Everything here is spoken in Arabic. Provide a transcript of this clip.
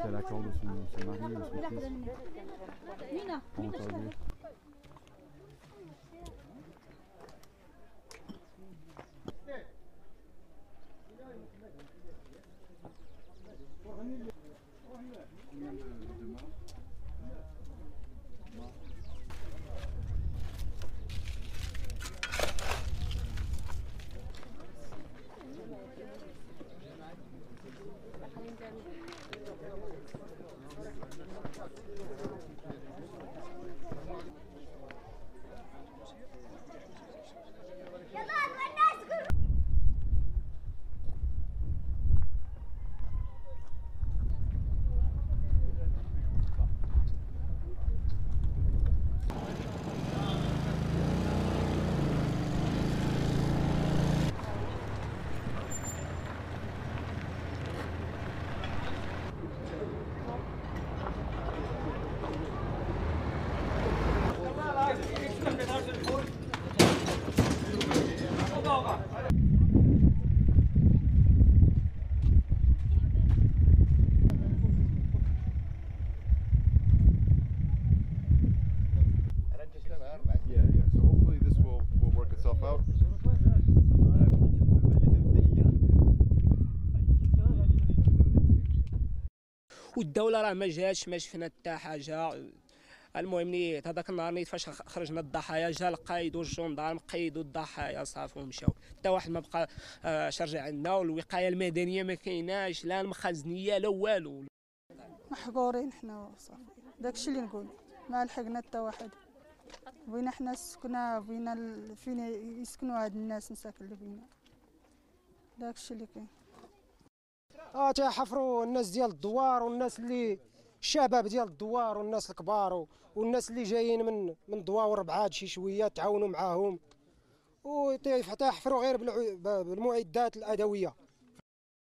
C'est l'accord de son mari ou son fils. Comment ça va dire? So hopefully this will work itself out. والدوله راه ما جاتش، ما شفنا حتى حاجه. المهم نيت هذاك النهار نيت فاش خرجنا الضحايا جا القايد والجندارم قيدوا الضحايا صافي ومشاو، حتى واحد ما بقى شرجع عندنا. والوقايه المدنيه ما كايناش، لا المخازنيه لا والو، محقورين حنا صافي. داكشي اللي نقول، ما لحقنا حتى واحد. بغينا حنا السكنه، بغينا فين يسكنوا هاد الناس مساكن اللي بينا، داكشي اللي كاين. تيحفروا الناس ديال الدوار والناس اللي الشباب ديال الدوار والناس الكبار والناس اللي جايين من دواور بعاد شي شويه تعاونوا معاهم، وتيحفروا غير بالمعدات الادويه.